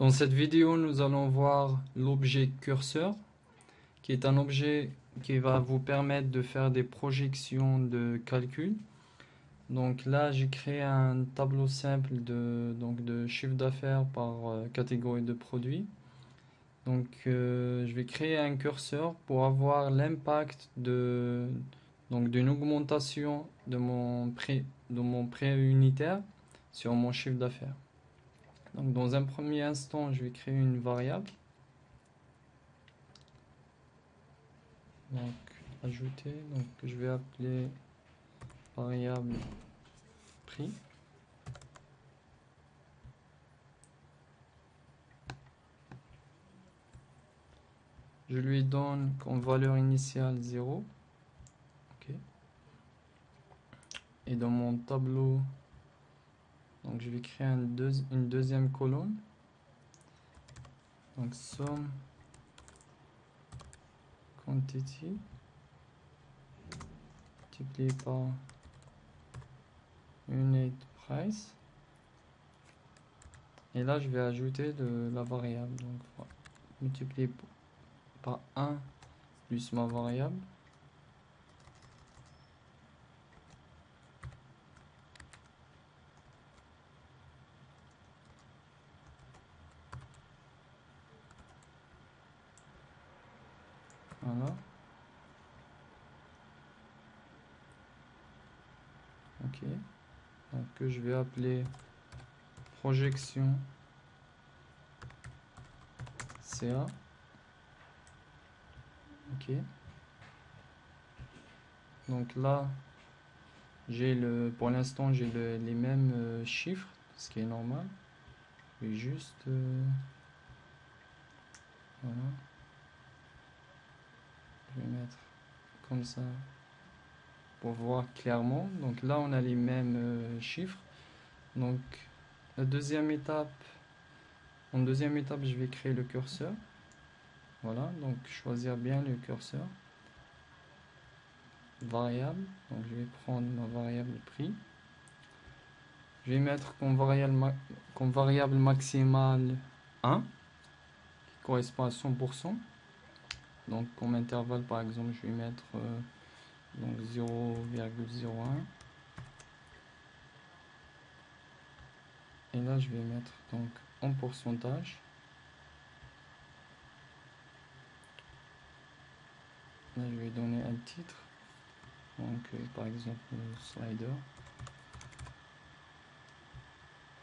Dans cette vidéo, nous allons voir l'objet curseur, qui est un objet qui va vous permettre de faire des projections de calcul. Donc là, j'ai créé un tableau simple de chiffre d'affaires par catégorie de produits. Donc je vais créer un curseur pour avoir l'impact d'une augmentation de mon prix unitaire sur mon chiffre d'affaires. Donc dans un premier instant, je vais créer une variable. Donc ajouter, donc je vais appeler variable prix. Je lui donne comme valeur initiale 0. Ok. Et dans mon tableau, donc je vais créer une deuxième colonne. Donc somme quantity multiplié par unit price. Et là, je vais ajouter de la variable. Donc voilà, multiplié par 1 plus ma variable. Voilà. Ok. Donc que je vais appeler projection CA. Ok. Donc là, pour l'instant, j'ai les mêmes chiffres, ce qui est normal. Je vais juste voilà. Je vais mettre comme ça pour voir clairement. Donc là, on a les mêmes chiffres. Donc en deuxième étape, je vais créer le curseur. Voilà, donc choisir bien le curseur. Variable, donc je vais prendre ma variable prix. Je vais mettre comme variable maximale 1, qui correspond à 100%. Donc comme intervalle, par exemple, je vais mettre donc 0,01. Et là, je vais mettre donc en pourcentage. Là, je vais donner un titre. Donc, par exemple, slider.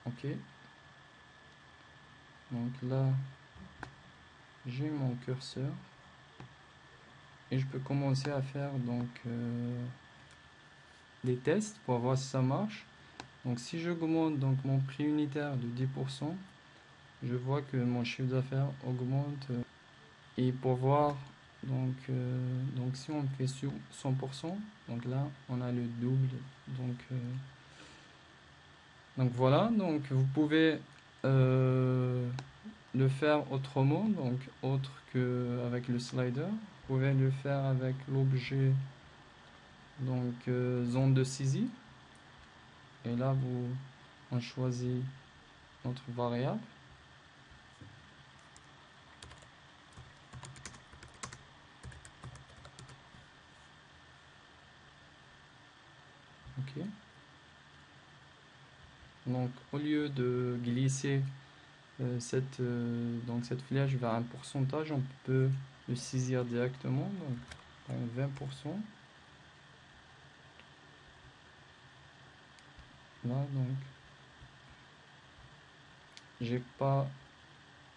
Ok. Donc là, j'ai mon curseur. Et je peux commencer à faire donc des tests pour voir si ça marche. Donc si j'augmente donc mon prix unitaire de 10%, je vois que mon chiffre d'affaires augmente. Et pour voir donc si on fait sur 100%, donc là on a le double. Donc voilà, donc vous pouvez le faire autrement, donc autre que avec le slider. Vous pouvez le faire avec l'objet zone de saisie. Et là on choisit notre variable. Ok. Donc au lieu de glisser cette flèche vers un pourcentage, on peut le saisir directement, donc 20%. Là, donc j'ai pas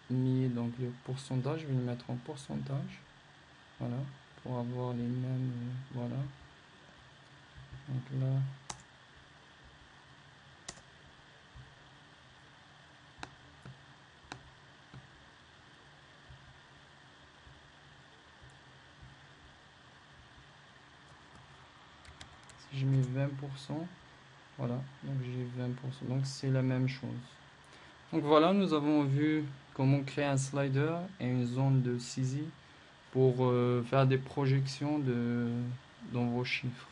mis donc le pourcentage, je vais le mettre en pourcentage, voilà, pour avoir les mêmes, voilà. Donc là, si je mets 20%, voilà, donc j'ai 20%, donc c'est la même chose. Donc voilà, nous avons vu comment créer un slider et une zone de saisie pour faire des projections dans vos chiffres.